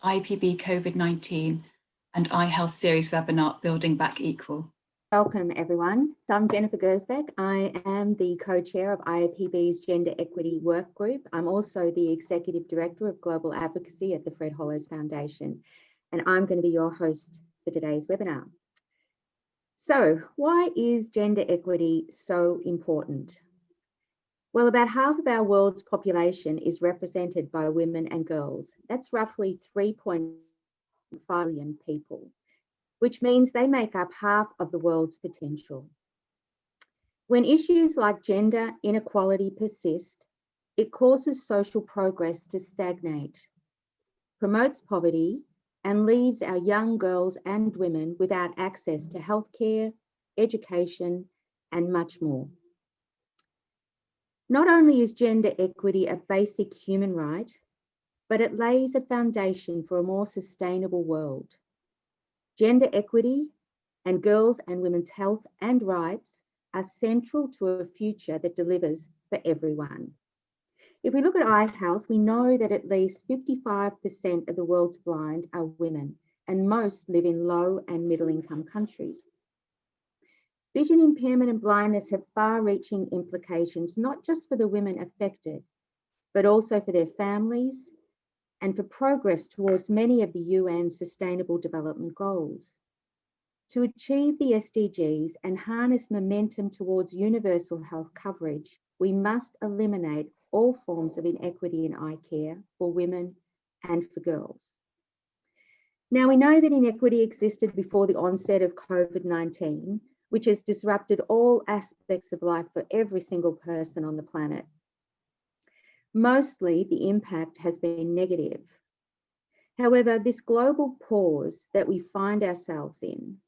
IAPB COVID-19 and iHealth series webinar, Building Back Equal. Welcome everyone. So I'm Jennifer Gersbeck. I am the co-chair of IAPB's Gender Equity Work Group. I'm also the Executive Director of Global Advocacy at the Fred Hollows Foundation, and I'm going to be your host for today's webinar. So why is gender equity so important? Well, about half of our world's population is represented by women and girls. That's roughly 3.5 billion people, which means they make up half of the world's potential. When issues like gender inequality persist, it causes social progress to stagnate, promotes poverty, and leaves our young girls and women without access to healthcare, education, and much more. Not only is gender equity a basic human right, but it lays a foundation for a more sustainable world. Gender equity and girls' and women's health and rights are central to a future that delivers for everyone. If we look at eye health, we know that at least 55% of the world's blind are women, and most live in low and middle income countries. Vision impairment and blindness have far-reaching implications, not just for the women affected, but also for their families and for progress towards many of the UN Sustainable Development Goals. To achieve the SDGs and harness momentum towards universal health coverage, we must eliminate all forms of inequity in eye care for women and for girls. Now, we know that inequity existed before the onset of COVID-19, which has disrupted all aspects of life for every single person on the planet. Mostly, the impact has been negative. However, this global pause that we find ourselves in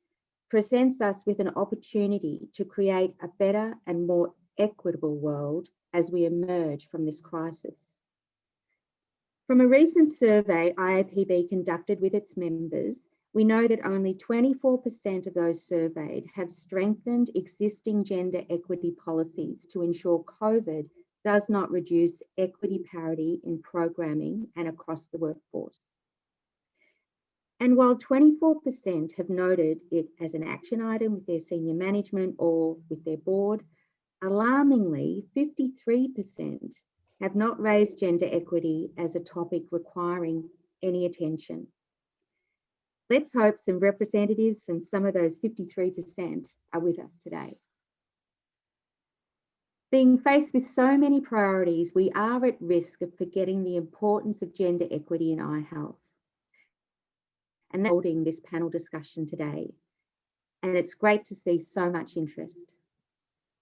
presents us with an opportunity to create a better and more equitable world as we emerge from this crisis. From a recent survey IAPB conducted with its members, we know that only 24% of those surveyed have strengthened existing gender equity policies to ensure COVID does not reduce equity parity in programming and across the workforce. And while 24% have noted it as an action item with their senior management or with their board, alarmingly, 53% have not raised gender equity as a topic requiring any attention. Let's hope some representatives from some of those 53% are with us today. Being faced with so many priorities, we are at risk of forgetting the importance of gender equity in eye health. And that's holding this panel discussion today. And it's great to see so much interest.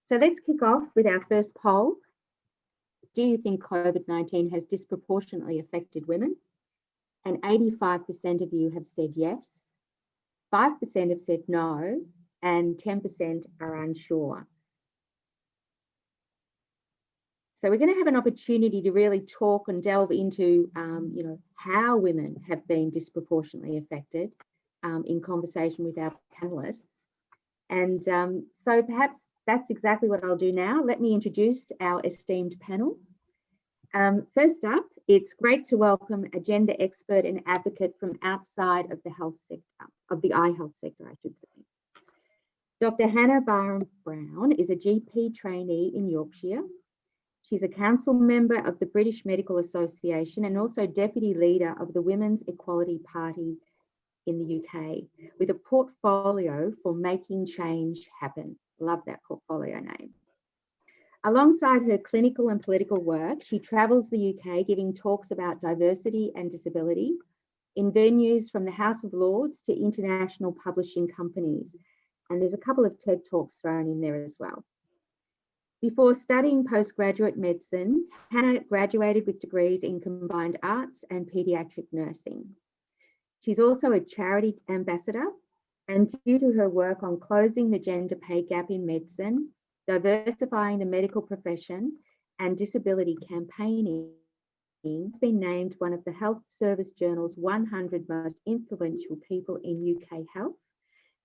So let's kick off with our first poll. Do you think COVID-19 has disproportionately affected women? And 85% of you have said yes, 5% have said no, and 10% are unsure. So we're going to have an opportunity to really talk and delve into, how women have been disproportionately affected in conversation with our panelists. And so perhaps that's exactly what I'll do now. Let me introduce our esteemed panel. First up, it's great to welcome a gender expert and advocate from outside of the health sector, of the eye health sector, I should say. Dr. Hannah Barham-Brown is a GP trainee in Yorkshire. She's a council member of the British Medical Association and also deputy leader of the Women's Equality Party in the UK, with a portfolio for making change happen. Love that portfolio name. Alongside her clinical and political work, she travels the UK giving talks about diversity and disability in venues from the House of Lords to international publishing companies. And there's a couple of TED Talks thrown in there as well. Before studying postgraduate medicine, Hannah graduated with degrees in combined arts and paediatric nursing. She's also a charity ambassador, and due to her work on closing the gender pay gap in medicine, diversifying the medical profession, and disability campaigning, has been named one of the Health Service Journal's 100 most influential people in UK health,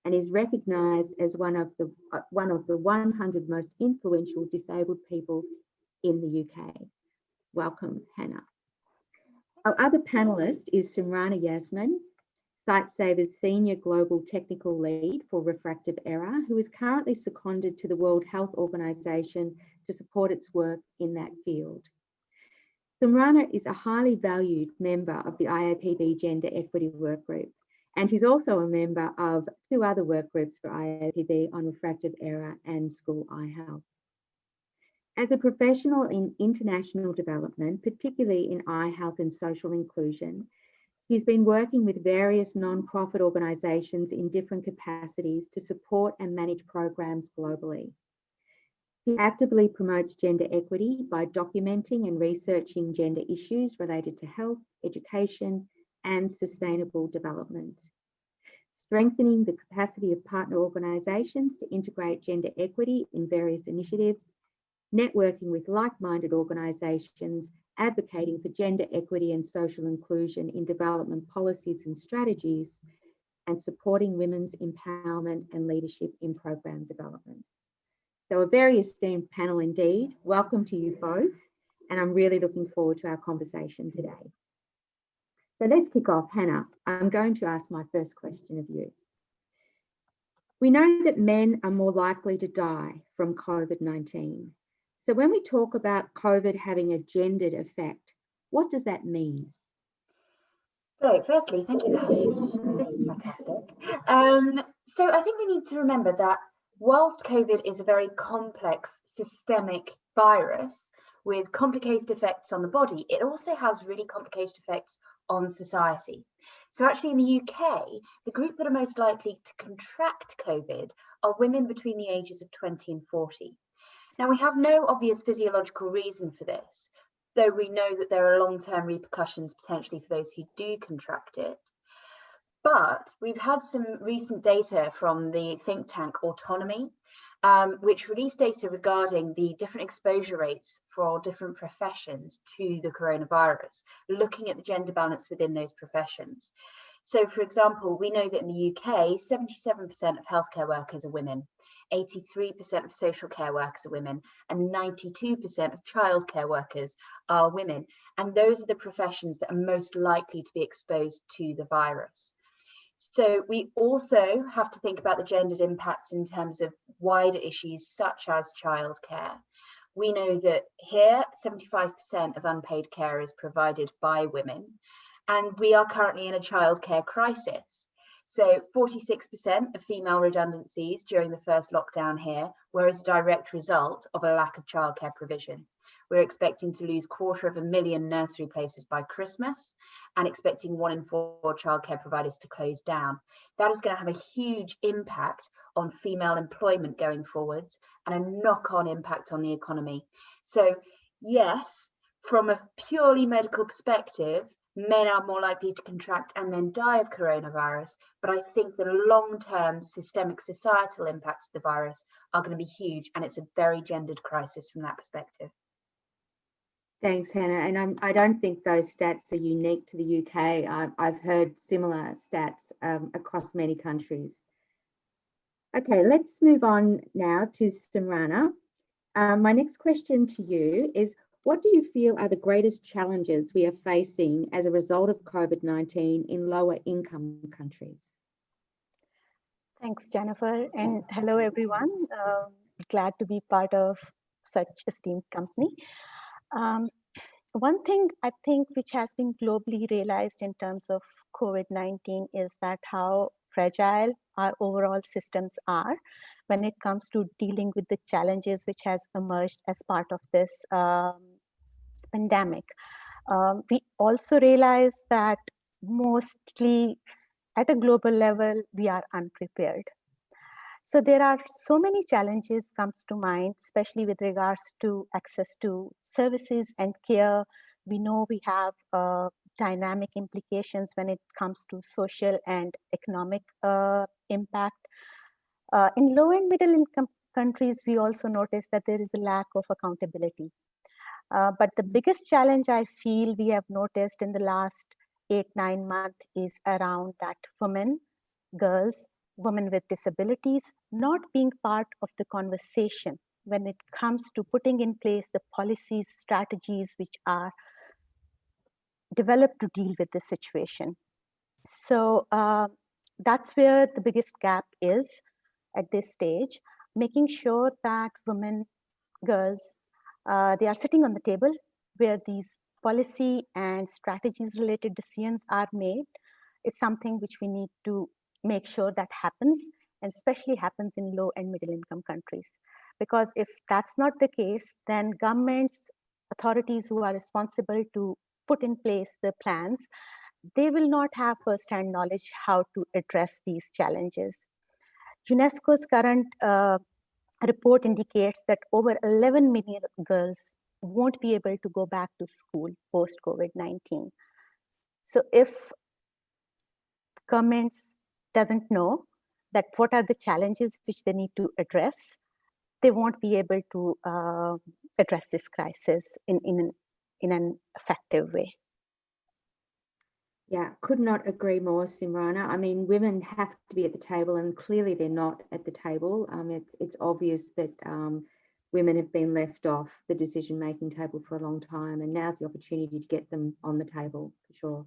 and is recognised as one of the 100 most influential disabled people in the UK. Welcome, Hannah. Our other panellist is Simrana Yasmin, Sightsaver's Senior Global Technical Lead for Refractive Error, who is currently seconded to the World Health Organization to support its work in that field. Simrana is a highly valued member of the IAPB Gender Equity Workgroup, and he's also a member of 2 other work groups for IAPB on refractive error and school eye health. As a professional in international development, particularly in eye health and social inclusion, he's been working with various non-profit organisations in different capacities to support and manage programs globally. He actively promotes gender equity by documenting and researching gender issues related to health, education, and sustainable development. Strengthening the capacity of partner organisations to integrate gender equity in various initiatives, networking with like-minded organisations, advocating for gender equity and social inclusion in development policies and strategies, and supporting women's empowerment and leadership in program development. So a very esteemed panel indeed. Welcome to you both, and I'm really looking forward to our conversation today. So let's kick off. Hannah, I'm going to ask my first question of you. We know that men are more likely to die from COVID-19. So when we talk about COVID having a gendered effect, what does that mean? So firstly, thank you for having me. This is fantastic. So I think we need to remember that whilst COVID is a very complex systemic virus with complicated effects on the body, it also has really complicated effects on society. So actually in the UK, the group that are most likely to contract COVID are women between the ages of 20 and 40. Now, we have no obvious physiological reason for this, though we know that there are long-term repercussions potentially for those who do contract it. But we've had some recent data from the think tank Autonomy, which released data regarding the different exposure rates for different professions to the coronavirus, looking at the gender balance within those professions. So, for example, we know that in the UK, 77% of healthcare workers are women, 83% of social care workers are women, and 92% of childcare workers are women. And those are the professions that are most likely to be exposed to the virus. So we also have to think about the gendered impacts in terms of wider issues such as childcare. We know that here 75% of unpaid care is provided by women, and we are currently in a childcare crisis. So 46% of female redundancies during the first lockdown here were as a direct result of a lack of childcare provision. We're expecting to lose 250,000 nursery places by Christmas and expecting 1 in 4 childcare providers to close down. That is going to have a huge impact on female employment going forwards and a knock-on impact on the economy. So yes, from a purely medical perspective, men are more likely to contract and then die of coronavirus, but I think the long-term systemic societal impacts of the virus are going to be huge, and it's a very gendered crisis from that perspective. Thanks, Hannah. And I don't think those stats are unique to the UK. I've heard similar stats across many countries. Okay, let's move on now to Simrana. My next question to you is, what do you feel are the greatest challenges we are facing as a result of COVID-19 in lower income countries? Thanks, Jennifer, and hello, everyone. Glad to be part of such esteemed company. One thing I think which has been globally realized in terms of COVID-19 is that how fragile our overall systems are when it comes to dealing with the challenges which has emerged as part of this pandemic. We also realize that mostly at a global level, we are unprepared. So there are so many challenges comes to mind, especially with regards to access to services and care. We know we have dynamic implications when it comes to social and economic impact. In low and middle income countries, we also notice that there is a lack of accountability. But the biggest challenge I feel we have noticed in the last 8-9 months is around that women, girls, women with disabilities not being part of the conversation when it comes to putting in place the policies, strategies which are develop to deal with this situation. So that's where the biggest gap is at this stage, making sure that women, girls, they are sitting on the table where these policy and strategies related decisions are made. It's something which we need to make sure that happens, and especially happens in low and middle income countries. Because if that's not the case, then governments, authorities who are responsible to put in place the plans, they will not have first-hand knowledge how to address these challenges. UNESCO's current report indicates that over 11 million girls won't be able to go back to school post-COVID-19. So if governments doesn't know that what are the challenges which they need to address, they won't be able to address this crisis in an effective way. Yeah, could not agree more, Simrana. I mean, women have to be at the table, and clearly they're not at the table. It's obvious that women have been left off the decision-making table for a long time, and now's the opportunity to get them on the table for sure.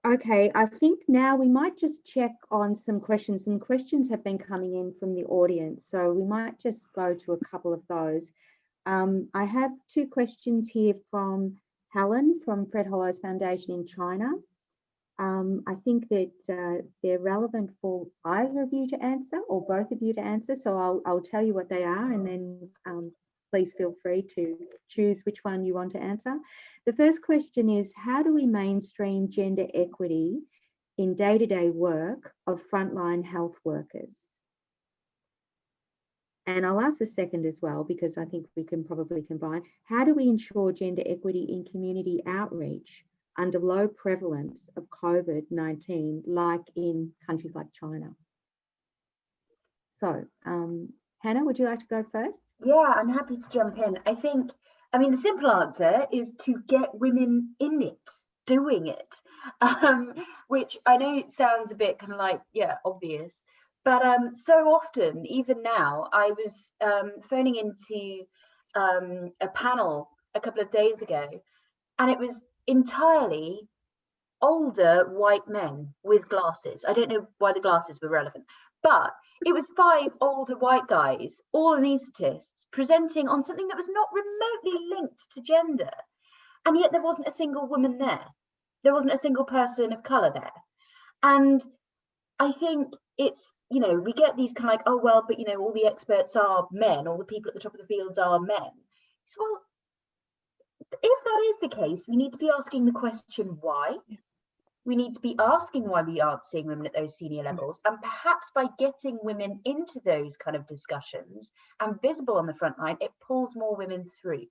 Okay, I think now we might just check on some questions. And questions have been coming in from the audience, so we might just go to a couple of those. I have two questions here from Helen from Fred Hollow's Foundation in China. I think that they're relevant for either of you to answer or both of you to answer. So I'll tell you what they are, and then please feel free to choose which one you want to answer. The first question is, how do we mainstream gender equity in day-to-day work of frontline health workers? And I'll ask the second as well, because I think we can probably combine. How do we ensure gender equity in community outreach under low prevalence of COVID-19, like in countries like China? So, Hannah, would you like to go first? Yeah, I'm happy to jump in. I mean, the simple answer is to get women in it, doing it, which I know it sounds a bit kind of like, yeah, obvious. But so often, even now, I was phoning into a panel a couple of days ago, and it was entirely older white men with glasses. I don't know why the glasses were relevant, but it was 5 older white guys, all anaesthetists, presenting on something that was not remotely linked to gender. And yet there wasn't a single woman there. There wasn't a single person of colour there. And I think it's, you know, we get these kind of like, oh, well, but, you know, all the experts are men, all the people at the top of the fields are men. So, well, if that is the case, we need to be asking the question why. We need to be asking why we aren't seeing women at those senior levels. And perhaps by getting women into those kind of discussions and visible on the front line, it pulls more women through.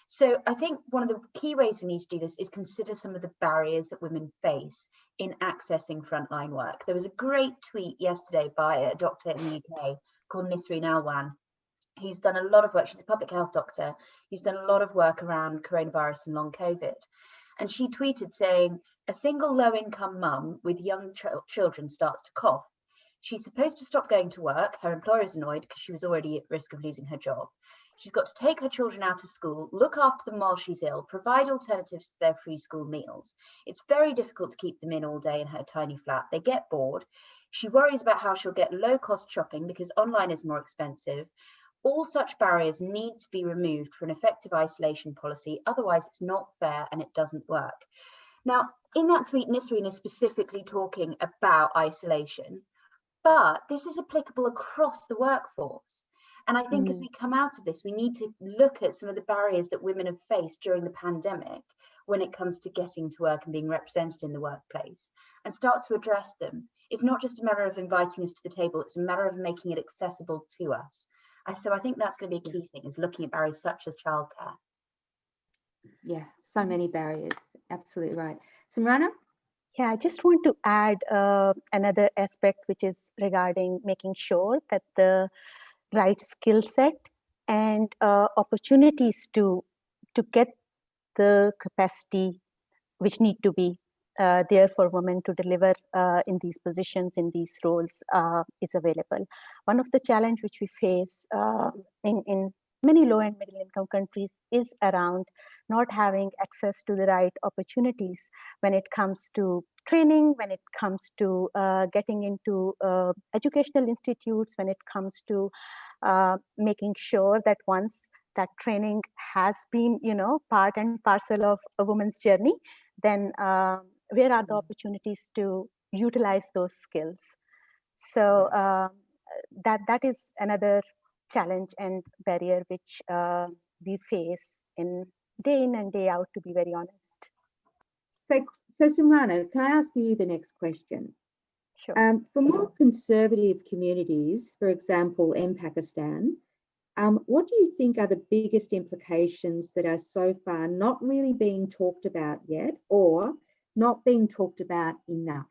So I think one of the key ways we need to do this is consider some of the barriers that women face in accessing frontline work. There was a great tweet yesterday by a doctor in the UK called Nisreen Alwan. He's done a lot of work. She's a public health doctor. He's done a lot of work around coronavirus and long COVID. And she tweeted saying, a single low-income mum with young children starts to cough. She's supposed to stop going to work. Her employer is annoyed because she was already at risk of losing her job. She's got to take her children out of school, look after them while she's ill, provide alternatives to their free school meals. It's very difficult to keep them in all day in her tiny flat. They get bored. She worries about how she'll get low-cost shopping because online is more expensive. All such barriers need to be removed for an effective isolation policy. Otherwise, it's not fair and it doesn't work. Now, in that tweet, Nisreen is specifically talking about isolation, but this is applicable across the workforce. And I think as we come out of this, we need to look at some of the barriers that women have faced during the pandemic when it comes to getting to work and being represented in the workplace and start to address them. It's not just a matter of inviting us to the table, it's a matter of making it accessible to us. So I think that's going to be a key thing, is looking at barriers such as childcare. Yeah, so many barriers. Absolutely right. Simrana? Yeah, I just want to add another aspect, which is regarding making sure that the right skill set and opportunities to get the capacity which need to be there for women to deliver in these positions, in these roles, is available. One of the challenges which we face in many low and middle income countries is around not having access to the right opportunities when it comes to training, when it comes to getting into educational institutes, when it comes to making sure that once that training has been, part and parcel of a woman's journey, then where are the opportunities to utilize those skills? So that is another challenge and barrier which we face day in and day out, to be very honest. So Simrana, can I ask you the next question? Sure. For more conservative communities, for example, in Pakistan, what do you think are the biggest implications that are so far not really being talked about yet, or not being talked about enough?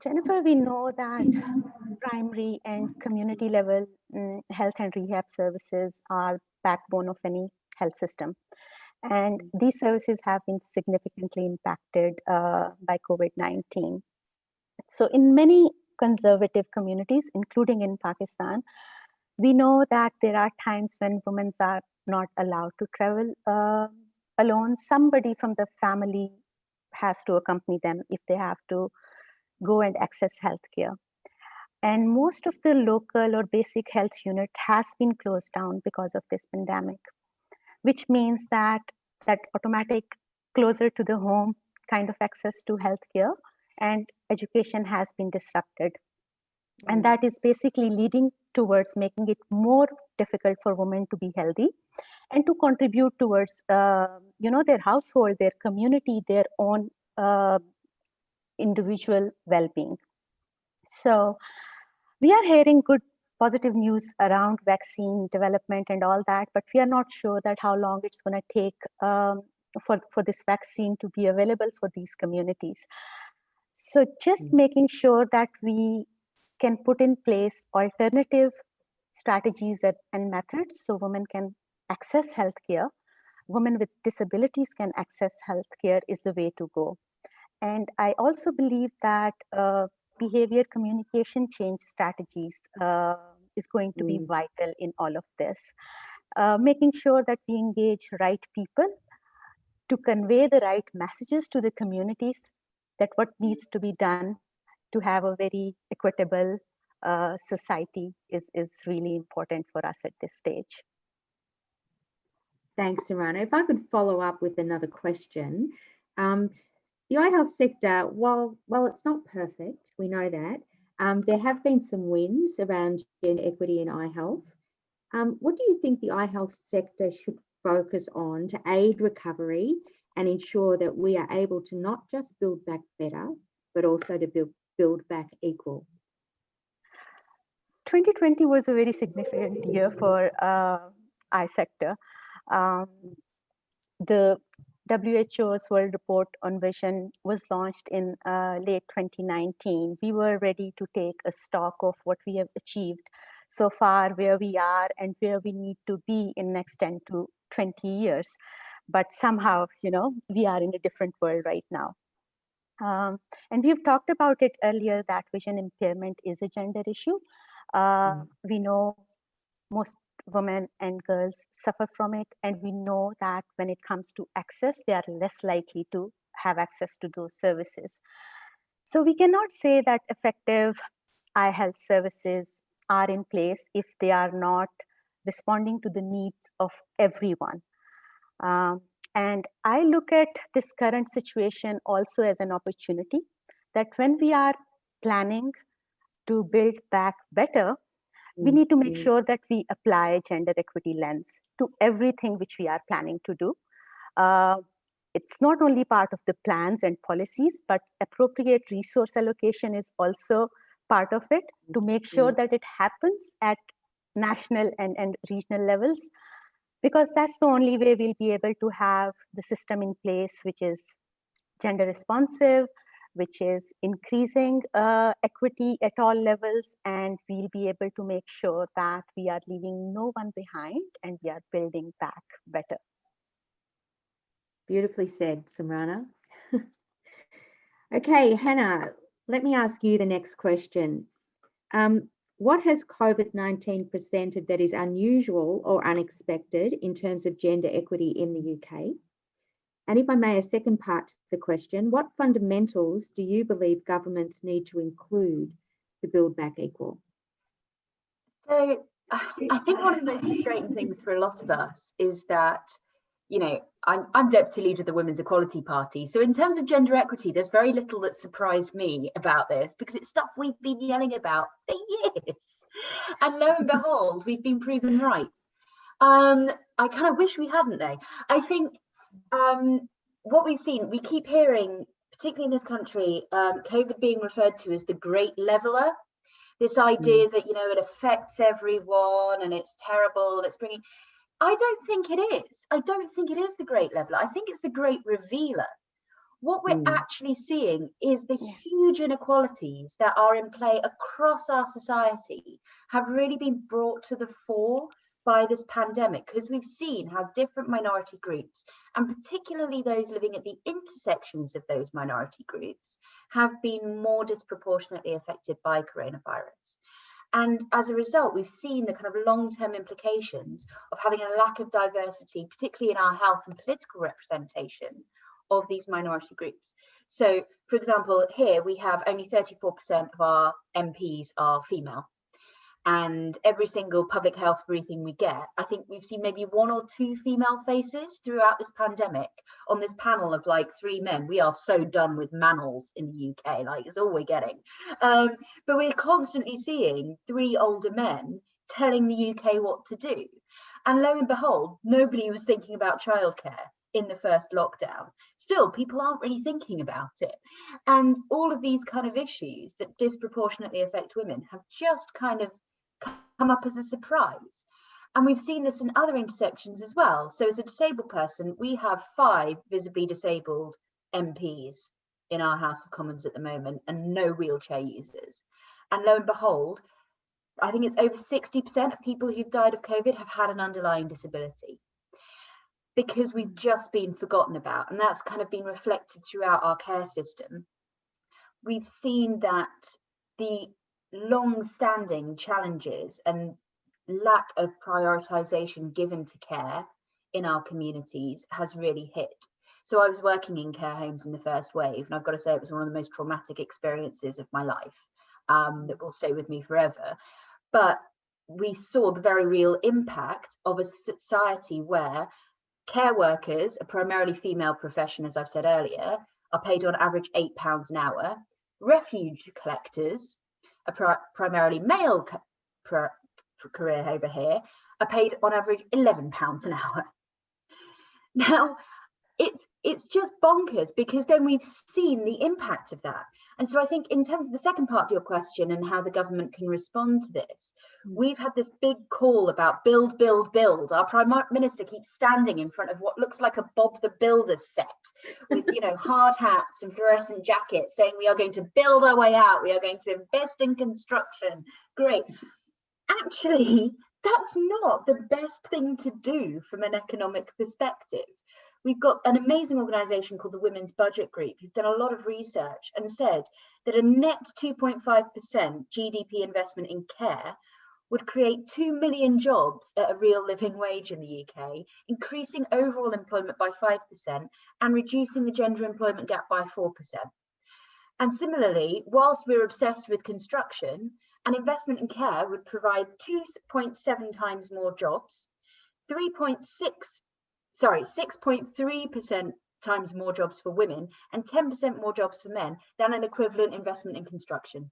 Jennifer, we know that primary and community level health and rehab services are backbone of any health system. And these services have been significantly impacted by COVID-19. So in many conservative communities, including in Pakistan, we know that there are times when women are not allowed to travel alone. Somebody from the family has to accompany them if they have to go and access healthcare. And most of the local or basic health unit has been closed down because of this pandemic, which means that automatic closer to the home kind of access to healthcare and education has been disrupted. And that is basically leading towards making it more difficult for women to be healthy and to contribute towards, their household, their community, their own individual well-being. So we are hearing good positive news around vaccine development and all that, but we are not sure that how long it's going to take for this vaccine to be available for these communities. So just making sure that we can put in place alternative strategies and methods so women can access healthcare, women with disabilities can access healthcare is the way to go. And I also believe that behavior communication change strategies is going to be vital in all of this. Making sure that we engage right people to convey the right messages to the communities that what needs to be done to have a very equitable society is really important for us at this stage. Thanks, Simrana. If I could follow up with another question. The eye health sector, while it's not perfect, we know that, there have been some wins around gender equity in eye health. What do you think the eye health sector should focus on to aid recovery and ensure that we are able to not just build back better, but also to build back equal? 2020 was a very significant year for eye sector. The WHO's World Report on Vision was launched in late 2019. We were ready to take a stock of what we have achieved so far, where we are and where we need to be in next 10 to 20 years. But somehow, we are in a different world right now. And we've talked about it earlier that vision impairment is a gender issue. We know most women and girls suffer from it, and we know that when it comes to access, they are less likely to have access to those services. So we cannot say that effective eye health services are in place if they are not responding to the needs of everyone. And I look at this current situation also as an opportunity that when we are planning to build back better, we need to make sure that we apply a gender equity lens to everything which we are planning to do. It's not only part of the plans and policies, but appropriate resource allocation is also part of it to make sure that it happens at national and regional levels, because that's the only way we'll be able to have the system in place, which is gender responsive, which is increasing equity at all levels, and we'll be able to make sure that we are leaving no one behind and we are building back better. Beautifully said, Simrana. Okay, Hannah, let me ask you the next question. what has COVID-19 presented that is unusual or unexpected in terms of gender equity in the UK? And if I may, a second part to the question, what fundamentals do you believe governments need to include to build back equal? So I think one of the most frustrating things for a lot of us is that, you know, I'm deputy leader of the Women's Equality Party. So in terms of gender equity, there's very little that surprised me about this, because it's stuff we've been yelling about for years. And lo and behold, we've been proven right. I kind of wish we hadn't though. I think what we've seen, we keep hearing, particularly in this country, COVID being referred to as the great leveller. This idea that, you know, it affects everyone and it's terrible and it's bringing, I don't think it is. I don't think it is the great leveller. I think it's the great revealer. What we're actually seeing is the huge inequalities that are in play across our society have really been brought to the fore by this pandemic, because we've seen how different minority groups, and particularly those living at the intersections of those minority groups, have been more disproportionately affected by coronavirus. And as a result, we've seen the kind of long-term implications of having a lack of diversity, particularly in our health and political representation of these minority groups. So, for example, here we have only 34% of our MPs are female. And every single public health briefing we get, I think we've seen maybe 1 or 2 female faces throughout this pandemic on this panel of like 3 men. We are so done with manels in the UK, like it's all we're getting. But we're constantly seeing 3 older men telling the UK what to do. And lo and behold, nobody was thinking about childcare in the first lockdown. Still, people aren't really thinking about it. And all of these kind of issues that disproportionately affect women have just kind of come up as a surprise. And we've seen this in other intersections as well. So as a disabled person, we have 5 visibly disabled MPs in our House of Commons at the moment and no wheelchair users. And lo and behold, I think it's over 60% of people who've died of COVID have had an underlying disability, because we've just been forgotten about. And that's kind of been reflected throughout our care system. We've seen that the long-standing challenges and lack of prioritization given to care in our communities has really hit. So I was working in care homes in the first wave, and I've got to say it was one of the most traumatic experiences of my life that will stay with me forever. But we saw the very real impact of a society where care workers, a primarily female profession, as I've said earlier, are paid on average £8 an hour. Refuge collectors, a primarily male career over here, are paid on average £11 an hour. Now, it's just bonkers, because then we've seen the impact of that. And so I think in terms of the second part of your question and how the government can respond to this, we've had this big call about build, build, build. Our Prime Minister keeps standing in front of what looks like a Bob the Builder set with, you know, hard hats and fluorescent jackets, saying we are going to build our way out. We are going to invest in construction. Great. Actually, that's not the best thing to do from an economic perspective. We've got an amazing organisation called the Women's Budget Group who've done a lot of research and said that a net 2.5% GDP investment in care would create 2 million jobs at a real living wage in the UK, increasing overall employment by 5% and reducing the gender employment gap by 4%. And similarly, whilst we're obsessed with construction, an investment in care would provide 2.7 times more jobs, 6.3% times more jobs for women, and 10% more jobs for men than an equivalent investment in construction.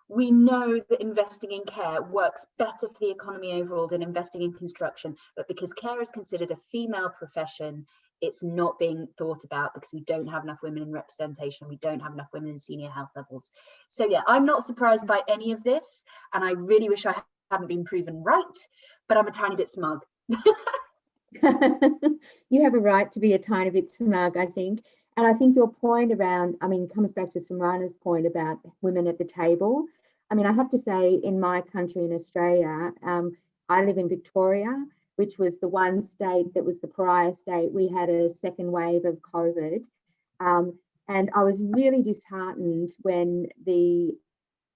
We know that investing in care works better for the economy overall than investing in construction, but because care is considered a female profession, it's not being thought about, because we don't have enough women in representation, we don't have enough women in senior health levels. So yeah, I'm not surprised by any of this, and I really wish I hadn't been proven right, but I'm a tiny bit smug. You have a right to be a tiny bit smug, I think. And I think your point around, I mean, comes back to Samrana's point about women at the table. I mean, I have to say, in my country, in Australia, I live in Victoria, which was the one state that was the pariah state. We had a second wave of COVID. And I was really disheartened when the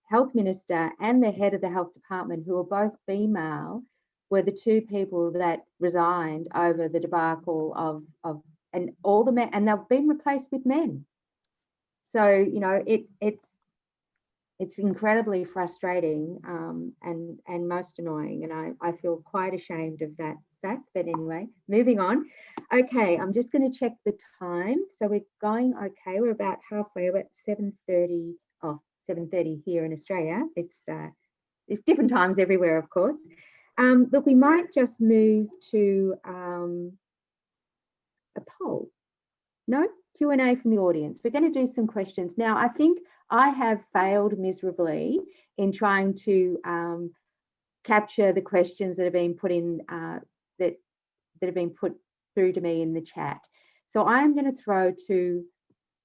health minister and the head of the health department, who are both female, were the two people that resigned over the debacle of and all the men, and they've been replaced with men. So, you know, it's incredibly frustrating and most annoying, and I feel quite ashamed of that fact. But anyway, moving on. Okay, I'm just going to check the time. So we're going okay. We're about halfway. We're at 7:30. Oh, 7:30 here in Australia. It's different times everywhere, of course. Look, we might just move to a poll. No? Q&A from the audience. We're going to do some questions. Now, I think I have failed miserably in trying to capture the questions that have been put in, that have been put through to me in the chat. So I'm going to throw to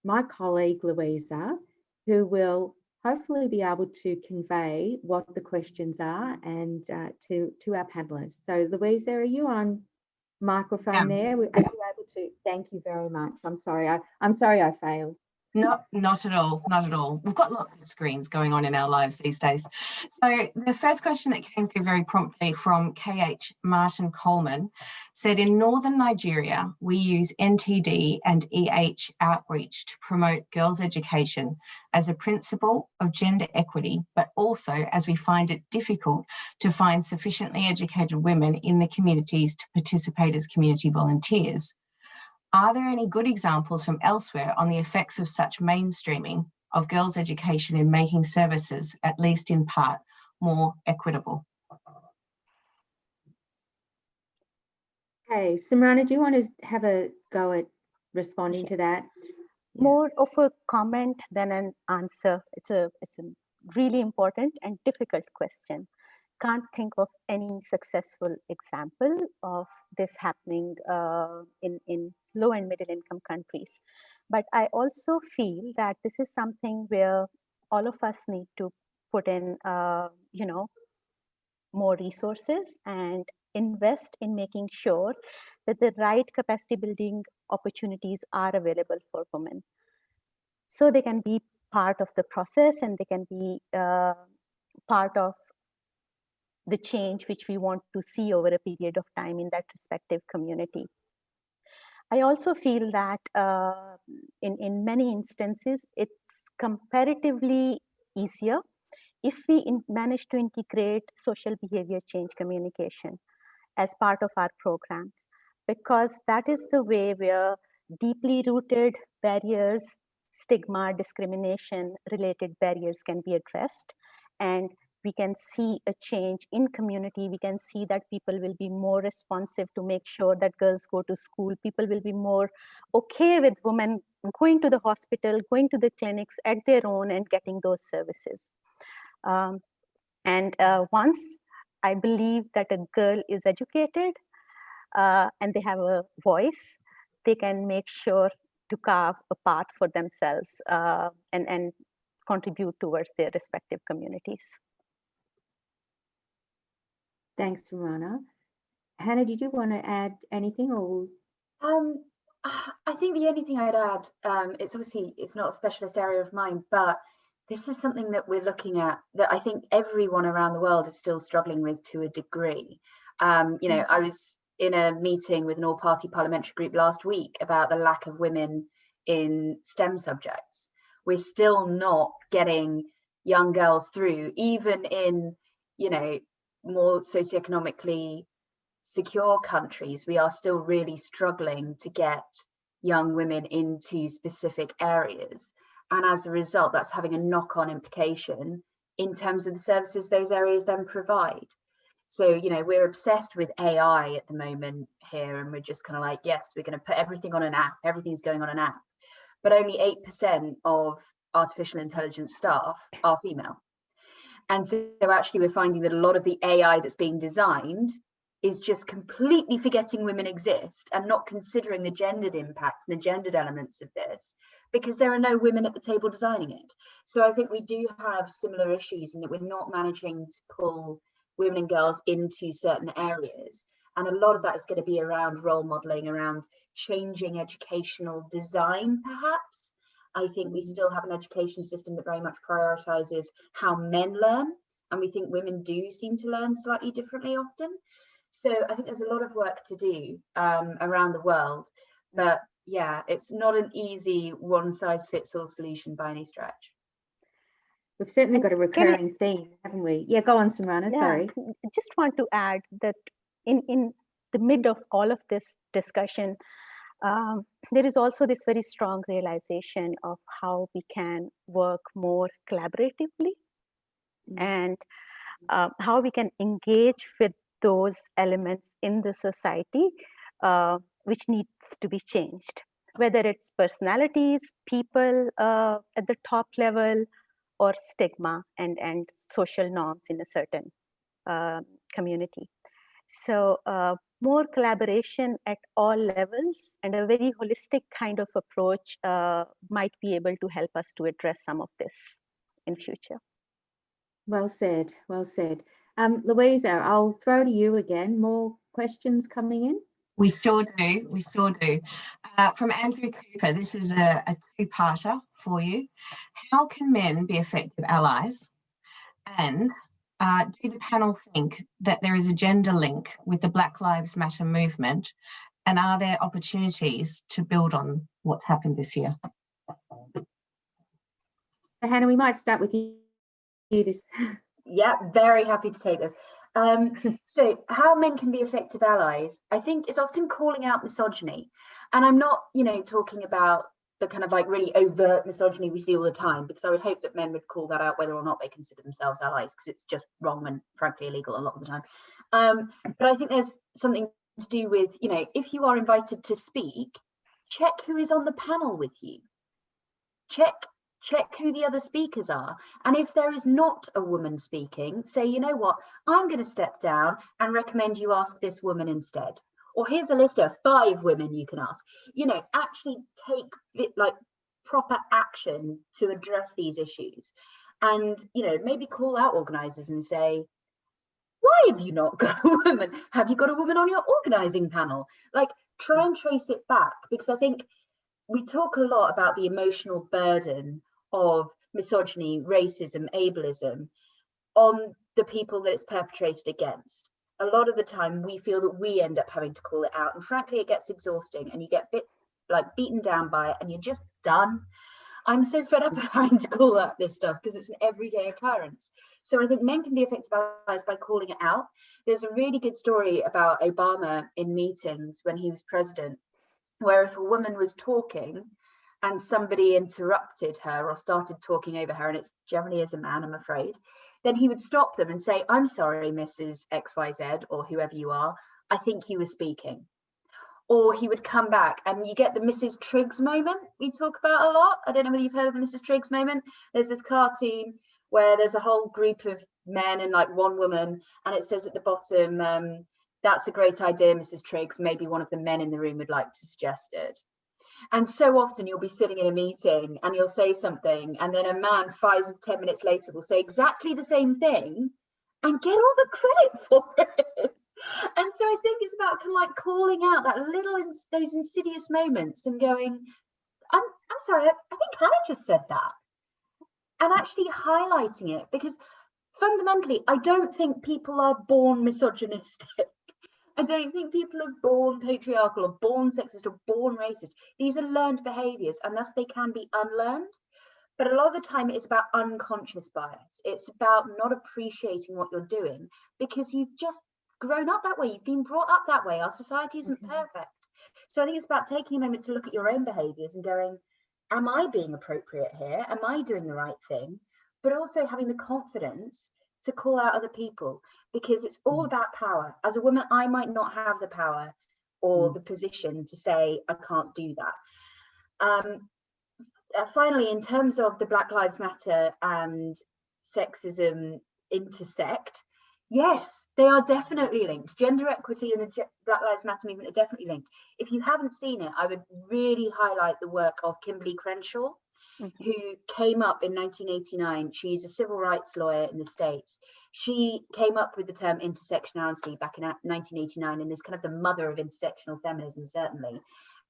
my colleague, Louisa, who will hopefully be able to convey what the questions are and to our panelists. So Louisa, are you on microphone there? Are you able to? Thank you very much. I'm sorry I failed. Not at all, not at all. We've got lots of screens going on in our lives these days. So the first question that came through very promptly from KH Martin Coleman said, in northern Nigeria, we use NTD and EH outreach to promote girls' education as a principle of gender equity, but also as we find it difficult to find sufficiently educated women in the communities to participate as community volunteers. Are there any good examples from elsewhere on the effects of such mainstreaming of girls' education in making services, at least in part, more equitable? Hey, Simrana, do you want to have a go at responding to that? More of a comment than an answer. It's a really important and difficult question. Can't think of any successful example of this happening in low and middle income countries. But I also feel that this is something where all of us need to put in, more resources and invest in making sure that the right capacity building opportunities are available for women, so they can be part of the process and they can be part of the change which we want to see over a period of time in that respective community. I also feel that in many instances, it's comparatively easier if we manage to integrate social behavior change communication as part of our programs, because that is the way where deeply rooted barriers, stigma, discrimination related barriers can be addressed, and we can see a change in community. We can see that people will be more responsive to make sure that girls go to school. People will be more okay with women going to the hospital, going to the clinics at their own and getting those services. Once I believe that a girl is educated and they have a voice, they can make sure to carve a path for themselves and contribute towards their respective communities. Thanks, Simrana. Hannah, did you want to add anything, or? I think the only thing I'd add, it's not a specialist area of mine, but this is something that we're looking at that I think everyone around the world is still struggling with to a degree. I was in a meeting with an all-party parliamentary group last week about the lack of women in STEM subjects. We're still not getting young girls through, even in, more socioeconomically secure countries. We are still really struggling to get young women into specific areas. And as a result, that's having a knock-on implication in terms of the services those areas then provide. So, we're obsessed with AI at the moment here, and we're just kind of like, yes, we're going to put everything on an app. Everything's going on an app. But only 8% of artificial intelligence staff are female. And so actually we're finding that a lot of the AI that's being designed is just completely forgetting women exist and not considering the gendered impacts and the gendered elements of this, because there are no women at the table designing it. So I think we do have similar issues in that we're not managing to pull women and girls into certain areas. And a lot of that is going to be around role modeling, around changing educational design, perhaps, I think we still have an education system that very much prioritizes how men learn, and we think women do seem to learn slightly differently often. So I think there's a lot of work to do around the world, but yeah, it's not an easy one-size-fits-all solution by any stretch. We've certainly got a recurring theme, haven't we? Yeah, go on, Samrana, sorry. I just want to add that in the mid of all of this discussion, there is also this very strong realization of how we can work more collaboratively and how we can engage with those elements in the society which needs to be changed, whether it's personalities, people at the top level, or stigma and social norms in a certain community. So more collaboration at all levels and a very holistic kind of approach might be able to help us to address some of this in future. Well said, well said. Louisa, I'll throw to you again. More questions coming in? We sure do, we sure do. From Andrew Cooper, this is a two-parter for you. How can men be effective allies? And do the panel think that there is a gender link with the Black Lives Matter movement? And are there opportunities to build on what's happened this year? Hannah, we might start with you this. Yeah, very happy to take this. So how men can be effective allies, I think, is often calling out misogyny. And I'm not, talking about the kind of like really overt misogyny we see all the time, because I would hope that men would call that out whether or not they consider themselves allies, because it's just wrong and frankly illegal a lot of the time. But I think there's something to do with, if you are invited to speak, check who is on the panel with you. Check who the other speakers are. And if there is not a woman speaking, say, you know what, I'm going to step down and recommend you ask this woman instead. Or here's a list of 5 women you can ask. Actually take it like proper action to address these issues. And, maybe call out organisers and say, why have you not got a woman? Have you got a woman on your organising panel? Like, try and trace it back, because I think we talk a lot about the emotional burden of misogyny, racism, ableism on the people that it's perpetrated against. A lot of the time we feel that we end up having to call it out, and frankly it gets exhausting and you get beaten down by it and you're just done. I'm so fed up of having to call out this stuff because it's an everyday occurrence. So I think men can be effective allies by calling it out. There's a really good story about Obama in meetings when he was president, where if a woman was talking and somebody interrupted her or started talking over her, and it's generally as a man, I'm afraid, then he would stop them and say, I'm sorry, Mrs. XYZ, or whoever you are, I think you were speaking. Or he would come back, and you get the Mrs. Triggs moment we talk about a lot. I don't know whether you've heard of the Mrs. Triggs moment. There's this cartoon where there's a whole group of men and like one woman, and it says at the bottom, that's a great idea, Mrs. Triggs. Maybe one of the men in the room would like to suggest it. And so often you'll be sitting in a meeting and you'll say something, and then a man 5 or 10 minutes later will say exactly the same thing and get all the credit for it. And so I think it's about kind of like calling out that those insidious moments and going, I'm sorry, I think Hannah just said that. And actually highlighting it, because fundamentally, I don't think people are born misogynistic. I don't think people are born patriarchal or born sexist or born racist. These are learned behaviours, and thus they can be unlearned. But a lot of the time it's about unconscious bias. It's about not appreciating what you're doing because you've just grown up that way. You've been brought up that way. Our society isn't perfect. So I think it's about taking a moment to look at your own behaviours and going, am I being appropriate here? Am I doing the right thing? But also having the confidence to call out other people, because it's all about power. As a woman, I might not have the power or the position to say, I can't do that. Finally, in terms of the Black Lives Matter and sexism intersect, yes, they are definitely linked. Gender equity and the Black Lives Matter movement are definitely linked. If you haven't seen it, I would really highlight the work of Kimberly Crenshaw, who came up in 1989. She's a civil rights lawyer in the States. She came up with the term intersectionality back in 1989 and is kind of the mother of intersectional feminism, certainly.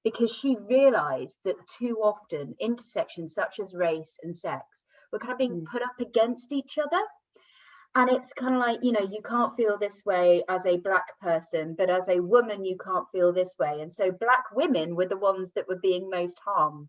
because she realized that too often intersections such as race and sex were kind of being put up against each other. And it's kind of like, you know, you can't feel this way as a Black person, but as a woman, you can't feel this way. And so Black women were the ones that were being most harmed,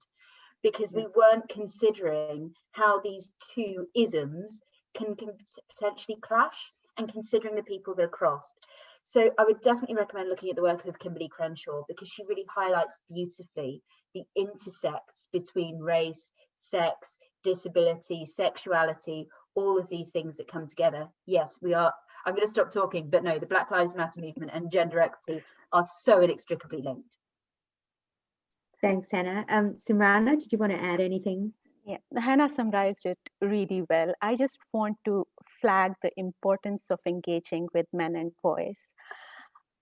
because we weren't considering how these two isms can potentially clash, and considering the people that are crossed. So I would definitely recommend looking at the work of Kimberly Crenshaw, because she really highlights beautifully the intersects between race, sex, disability, sexuality, all of these things that come together. Yes, we are, I'm going to stop talking, but no, the Black Lives Matter movement and gender equity are so inextricably linked. Thanks, Hannah. Simrana, did you want to add anything? Yeah, Hannah summarized it really well. I just want to flag the importance of engaging with men and boys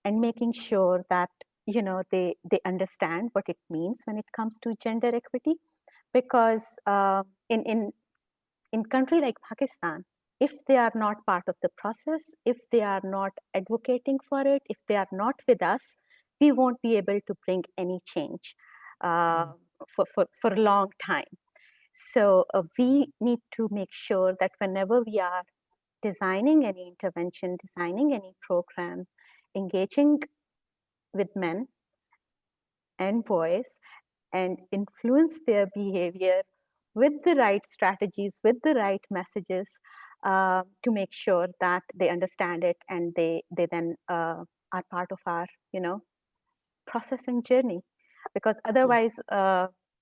and making sure that, you know, they understand what it means when it comes to gender equity, because in country like Pakistan, if they are not part of the process, if they are not advocating for it, if they are not with us, we won't be able to bring any change for a long time. So we need to make sure that whenever we are designing any intervention, designing any program, engaging with men and boys and influence their behavior with the right strategies, with the right messages, to make sure that they understand it and they then are part of our, you know, process and journey. Because otherwise,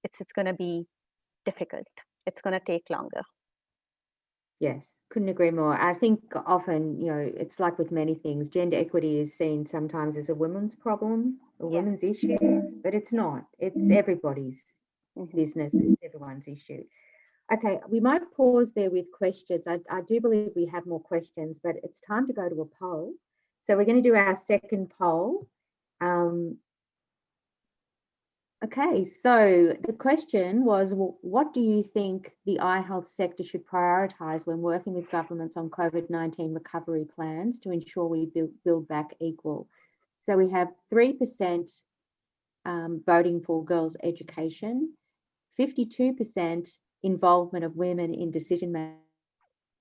it's going to be difficult. It's going to take longer. Yes, couldn't agree more. I think often, you know, it's like with many things, gender equity is seen sometimes as a women's problem, a women's issue, but it's not. It's everybody's business. It's everyone's issue. Okay, we might pause there with questions. I do believe we have more questions, but it's time to go to a poll. So we're going to do our second poll. Okay, so the question was, what do you think the eye health sector should prioritise when working with governments on COVID-19 recovery plans to ensure we build back equal? So we have 3% voting for girls' education, 52% involvement of women in decision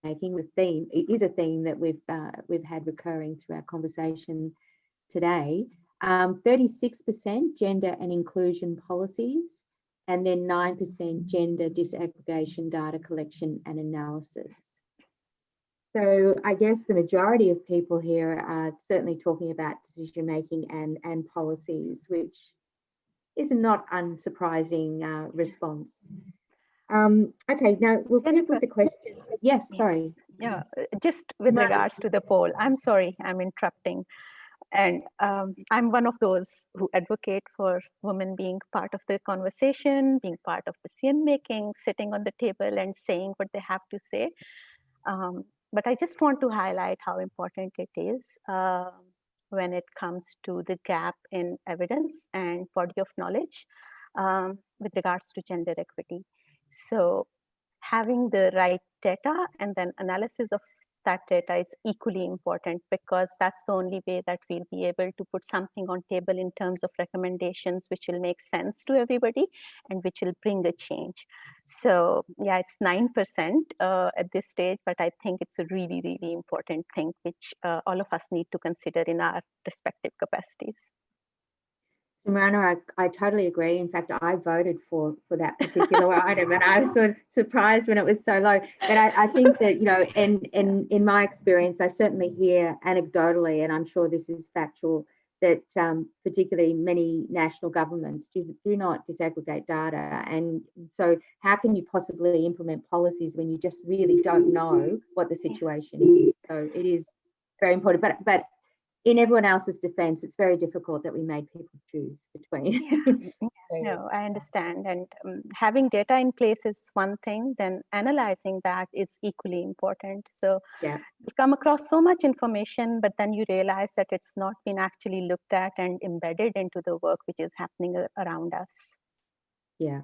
making. The theme, it is a theme that we've had recurring through our conversation today. 36% gender and inclusion policies, and then 9% gender disaggregation data collection and analysis. So I guess the majority of people here are certainly talking about decision making and policies, which is a not unsurprising response. Okay, now we'll keep with the questions. Yes, sorry. Yeah, just with regards to the poll, I'm sorry, I'm interrupting. And I'm one of those who advocate for women being part of the conversation, being part of decision making, sitting on the table and saying what they have to say. But I just want to highlight how important it is when it comes to the gap in evidence and body of knowledge with regards to gender equity. So having the right data and then analysis of that data is equally important, because that's the only way that we'll be able to put something on table in terms of recommendations which will make sense to everybody and which will bring a change. So yeah, it's 9% at this stage, but I think it's a really, really important thing which all of us need to consider in our respective capacities. Simrana, I totally agree. In fact, I voted for that particular item, and I was sort of surprised when it was so low. But I think that, you know, in my experience, I certainly hear anecdotally, and I'm sure this is factual, that particularly many national governments do not disaggregate data. And so how can you possibly implement policies when you just really don't know what the situation is? So it is very important. But in everyone else's defense, it's very difficult that we made people choose between. No, I understand. And having data in place is one thing, then analyzing that is equally important. So yeah, you come across so much information, but then you realize that it's not been actually looked at and embedded into the work which is happening around us. Yeah.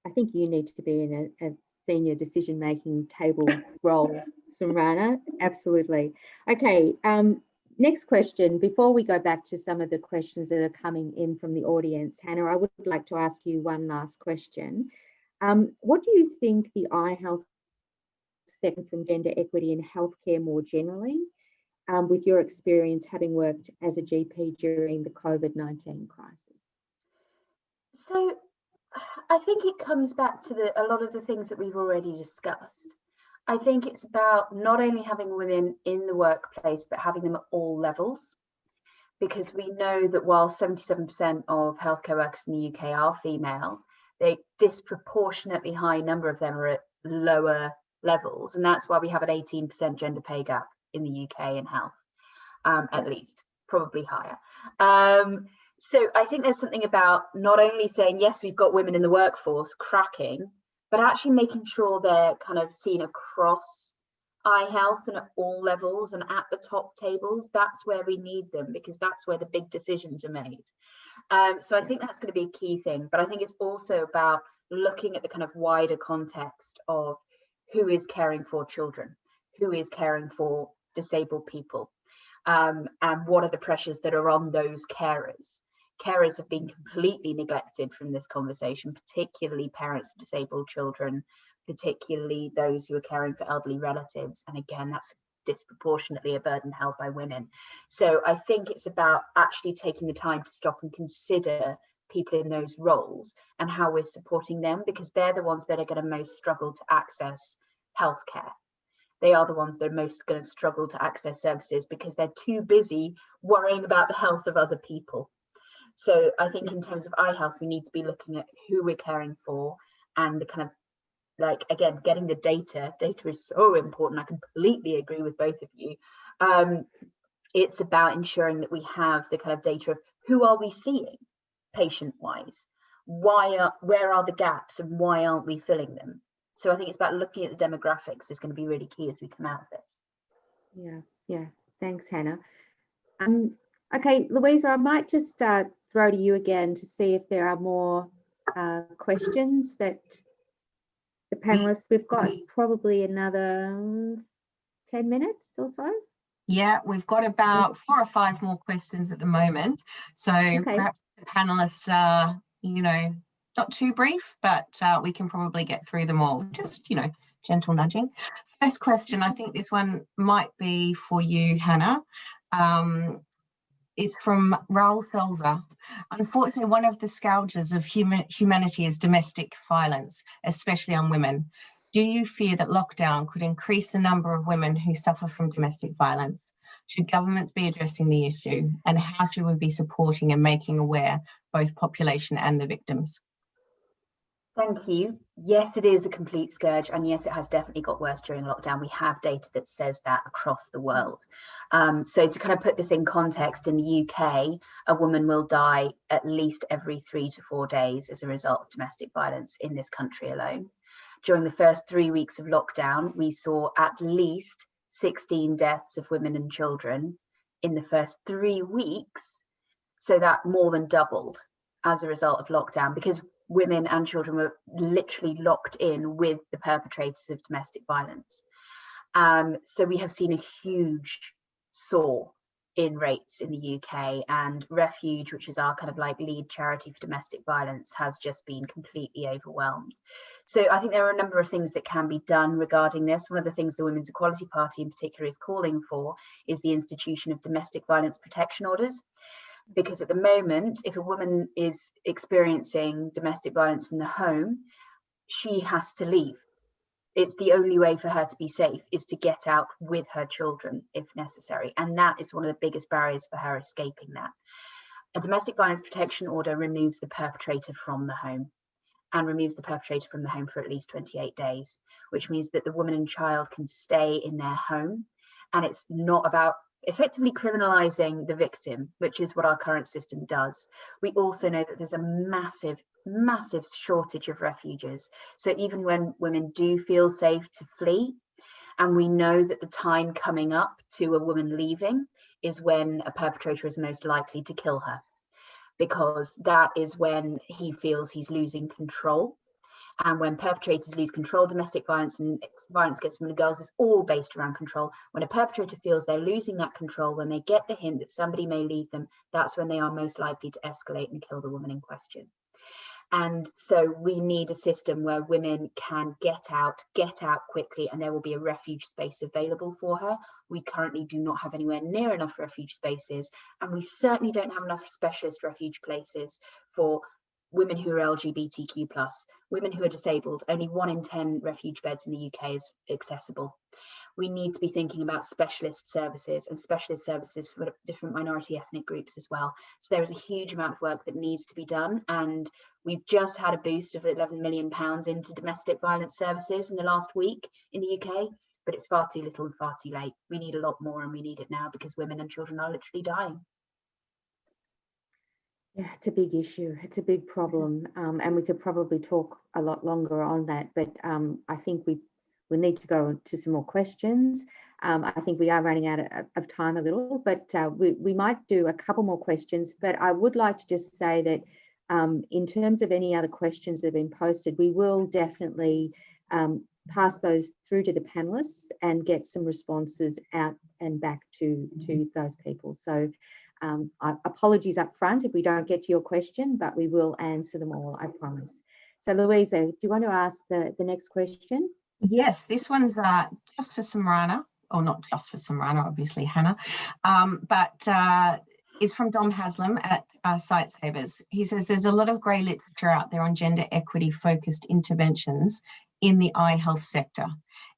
I think you need to be in a senior decision-making table role, Simrana. Absolutely. Okay. Next question, before we go back to some of the questions that are coming in from the audience, Hannah, I would like to ask you one last question. What do you think the iHealth sector from gender equity in healthcare more generally, with your experience having worked as a GP during the COVID-19 crisis? So I think it comes back to a lot of the things that we've already discussed. I think it's about not only having women in the workplace, but having them at all levels, because we know that while 77% of healthcare workers in the UK are female, a disproportionately high number of them are at lower levels. And that's why we have an 18% gender pay gap in the UK in health, at least, probably higher. So I think there's something about not only saying, yes, we've got women in the workforce, cracking, but actually making sure they're kind of seen across iHealth and at all levels and at the top tables. That's where we need them, because that's where the big decisions are made. So I think that's going to be a key thing. But I think it's also about looking at the kind of wider context of who is caring for children, who is caring for disabled people, and what are the pressures that are on those carers. Carers have been completely neglected from this conversation, particularly parents of disabled children, particularly those who are caring for elderly relatives. And again, that's disproportionately a burden held by women. So I think it's about actually taking the time to stop and consider people in those roles and how we're supporting them, because they're the ones that are going to most struggle to access healthcare. They are the ones that are most going to struggle to access services because they're too busy worrying about the health of other people. So I think in terms of iHealth, we need to be looking at who we're caring for and the kind of, like, again, getting the data. Data is so important. I completely agree with both of you. It's about ensuring that we have the kind of data of who are we seeing patient-wise, where are the gaps and why aren't we filling them? So I think it's about looking at the demographics is going to be really key as we come out of this. Yeah. Thanks, Hannah. Okay, Louisa, I might just throw to you again to see if there are more questions that the panelists, we've got probably another 10 minutes or so. Yeah, we've got about 4 or 5 more questions at the moment. So perhaps the panelists are, not too brief, but we can probably get through them all. Just, gentle nudging. First question, I think this one might be for you, Hannah. It's from Raoul Selzer. Unfortunately, one of the scourges of humanity is domestic violence, especially on women. Do you fear that lockdown could increase the number of women who suffer from domestic violence? Should governments be addressing the issue? And how should we be supporting and making aware both population and the victims? Thank you. Yes, it is a complete scourge. And yes, it has definitely got worse during lockdown. We have data that says that across the world. So to kind of put this in context, in the UK, a woman will die at least every 3 to 4 days as a result of domestic violence in this country alone. During the first 3 weeks of lockdown, we saw at least 16 deaths of women and children in the first 3 weeks. So that more than doubled as a result of lockdown, because women and children were literally locked in with the perpetrators of domestic violence. So we have seen a huge soar in rates in the UK, and Refuge, which is our kind of like lead charity for domestic violence, has just been completely overwhelmed. So I think there are a number of things that can be done regarding this. One of the things the Women's Equality Party in particular is calling for is the institution of domestic violence protection orders. Because at the moment, if a woman is experiencing domestic violence in the home, she has to leave. It's the only way for her to be safe is to get out with her children if necessary. And that is one of the biggest barriers for her escaping that. A domestic violence protection order removes the perpetrator from the home, and removes the perpetrator from the home for at least 28 days, which means that the woman and child can stay in their home. And it's not about effectively criminalizing the victim, which is what our current system does. We also know that there's a massive shortage of refuges. So even when women do feel safe to flee, and we know that the time coming up to a woman leaving is when a perpetrator is most likely to kill her, because that is when he feels he's losing control. And when perpetrators lose control, domestic violence and violence against women and girls is all based around control. When a perpetrator feels they're losing that control, when they get the hint that somebody may leave them, that's when they are most likely to escalate and kill the woman in question. And so we need a system where women can get out quickly, and there will be a refuge space available for her. We currently do not have anywhere near enough refuge spaces, and we certainly don't have enough specialist refuge places for women who are LGBTQ+, women who are disabled. Only 1 in 10 refuge beds in the UK is accessible. We need to be thinking about specialist services and specialist services for different minority ethnic groups as well. So there is a huge amount of work that needs to be done, and we've just had a boost of £11 million into domestic violence services in the last week in the UK, but it's far too little and far too late. We need a lot more, and we need it now because women and children are literally dying. Yeah, it's a big issue. It's a big problem, and we could probably talk a lot longer on that. But I think we need to go to some more questions. I think we are running out of time a little, but we might do a couple more questions. But I would like to just say that in terms of any other questions that have been posted, we will definitely pass those through to the panelists and get some responses out and back to those people. So apologies up front if we don't get to your question, but we will answer them all, I promise. So Louisa, do you want to ask the next question? Yes, this one's just for Samrana, or not just for Samrana, obviously Hannah, but it's from Dom Haslam at Sightsavers. He says there's a lot of grey literature out there on gender equity focused interventions in the eye health sector.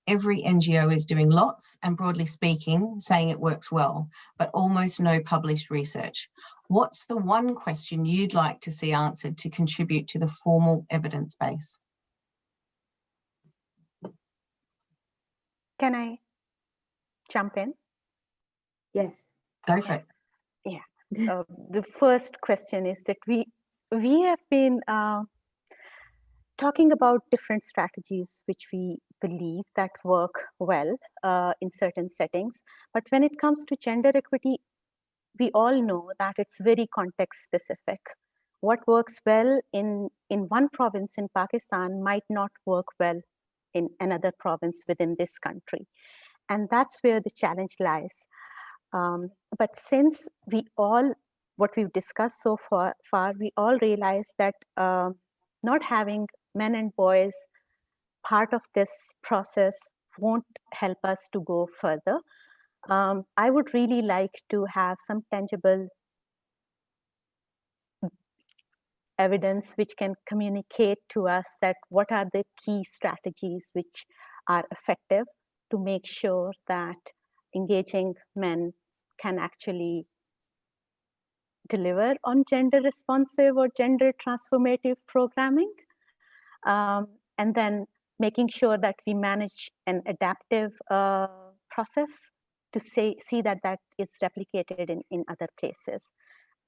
Every NGO is doing lots and, broadly speaking, saying it works well, but almost no published research. What's the one question you'd like to see answered to contribute to the formal evidence base? Can I jump in? Yes. Go for it. Yeah. The first question is that we have been talking about different strategies which we believe that work well in certain settings. But when it comes to gender equity, we all know that it's very context specific. What works well in one province in Pakistan might not work well in another province within this country. And that's where the challenge lies. But since what we've discussed so far, we all realize that not having men and boys part of this process won't help us to go further. I would really like to have some tangible evidence which can communicate to us that what are the key strategies which are effective to make sure that engaging men can actually deliver on gender responsive or gender transformative programming. And then making sure that we manage an adaptive process to see that is replicated in other places.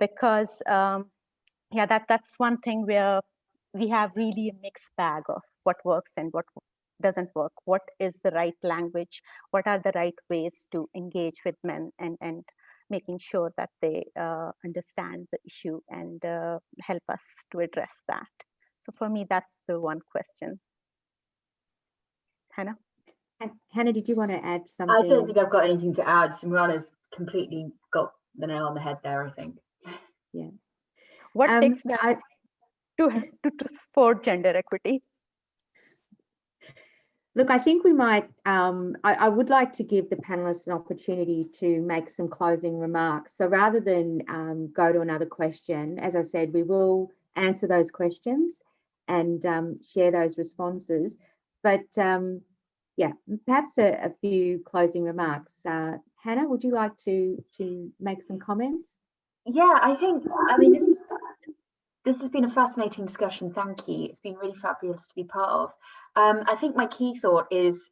Because yeah, that's one thing where we have really a mixed bag of what works and what doesn't work. What is the right language? What are the right ways to engage with men and making sure that they understand the issue and help us to address that. So for me, that's the one question. Hannah? And Hannah, did you want to add something? I don't think I've got anything to add. Simrana's completely got the nail on the head there, I think. Yeah. What takes that for gender equity? Look, I think we might, I would like to give the panelists an opportunity to make some closing remarks. So rather than go to another question, as I said, we will answer those questions and share those responses. But yeah, perhaps a few closing remarks. Hannah, would you like to make some comments? Yeah, I mean, this has been a fascinating discussion. Thank you. It's been really fabulous to be part of. I think my key thought is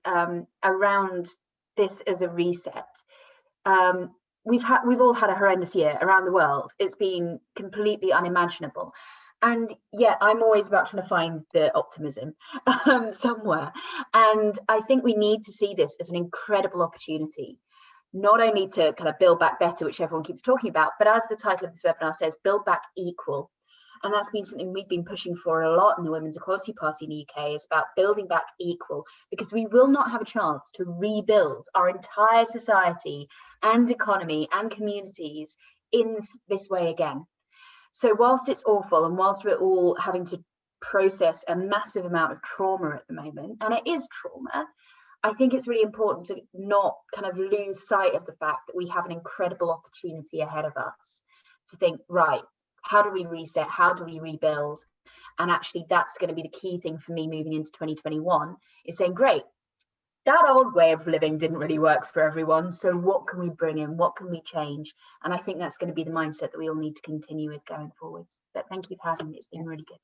around this as a reset. We've all had a horrendous year around the world. It's been completely unimaginable. And yet I'm always about trying to find the optimism somewhere. And I think we need to see this as an incredible opportunity, not only to kind of build back better, which everyone keeps talking about, but as the title of this webinar says, build back equal. And that's been something we've been pushing for a lot in the Women's Equality Party in the UK, is about building back equal, because we will not have a chance to rebuild our entire society and economy and communities in this way again. So whilst it's awful, and whilst we're all having to process a massive amount of trauma at the moment, and it is trauma, I think it's really important to not kind of lose sight of the fact that we have an incredible opportunity ahead of us to think, right, how do we reset? How do we rebuild? And actually, that's going to be the key thing for me moving into 2021, is saying, great, that old way of living didn't really work for everyone. So what can we bring in? What can we change? And I think that's going to be the mindset that we all need to continue with going forwards. But thank you for having me. It's been really good.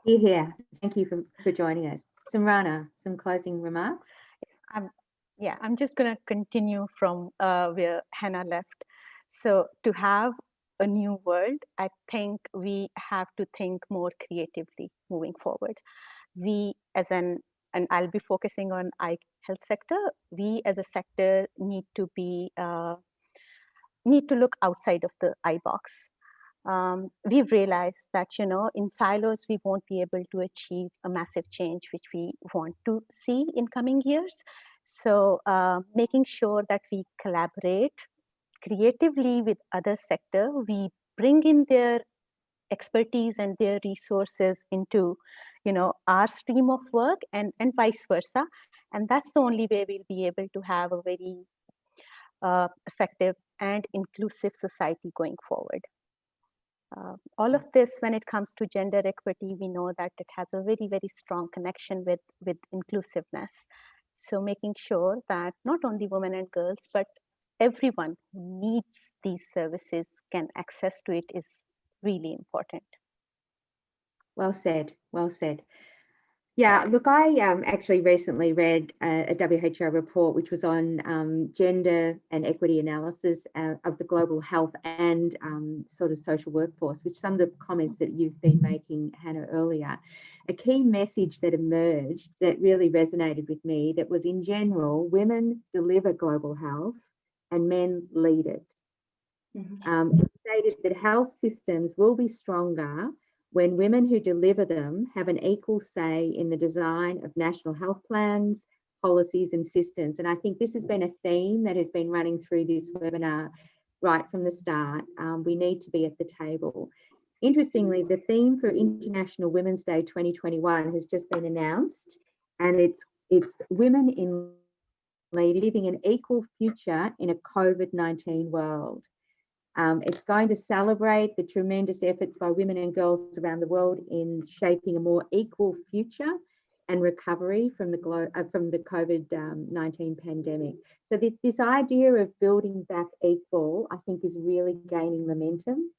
You're here. Thank you for joining us. Simrana, some closing remarks? I'm just going to continue from where Hannah left. So to have a new world, I think we have to think more creatively moving forward. We as and I'll be focusing on eye health sector, we as a sector need to look outside of the eye box. We've realized that, in silos, we won't be able to achieve a massive change, which we want to see in coming years. So making sure that we collaborate creatively with other sector, we bring in their expertise and their resources into, our stream of work, and vice versa. And that's the only way we'll be able to have a very effective and inclusive society going forward. All of this, when it comes to gender equity, we know that it has a very, very strong connection with inclusiveness. So making sure that not only women and girls, but everyone who needs these services can access to it is really important. Well said, well said. Yeah, look, I actually recently read a WHO report which was on gender and equity analysis of the global health and sort of social workforce, which some of the comments that you've been making, Hannah, earlier. A key message that emerged that really resonated with me, that was, in general, women deliver global health and men lead it. It stated that health systems will be stronger when women who deliver them have an equal say in the design of national health plans, policies and systems. And I think this has been a theme that has been running through this webinar right from the start. We need to be at the table. Interestingly, the theme for International Women's Day 2021 has just been announced, and it's women in living an equal future in a COVID-19 world. It's going to celebrate the tremendous efforts by women and girls around the world in shaping a more equal future and recovery from the COVID-19 pandemic. So this idea of building back equal, I think, is really gaining momentum.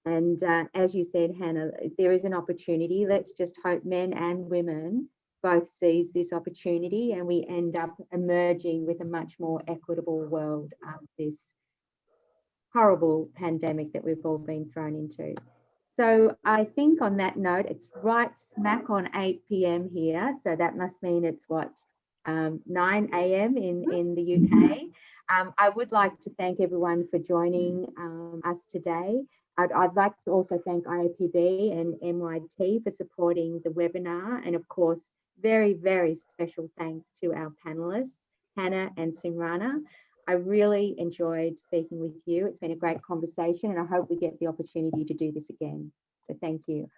And as you said, Hannah, there is an opportunity. Let's just hope men and women both seize this opportunity and we end up emerging with a much more equitable world after this horrible pandemic that we've all been thrown into. So I think on that note, it's right smack on 8 p.m. here. So that must mean it's what, 9 a.m. in the UK. I would like to thank everyone for joining us today. I'd like to also thank IAPB and MYT for supporting the webinar. And of course, very, very special thanks to our panelists, Hannah and Simrana. I really enjoyed speaking with you. It's been a great conversation and I hope we get the opportunity to do this again. So thank you.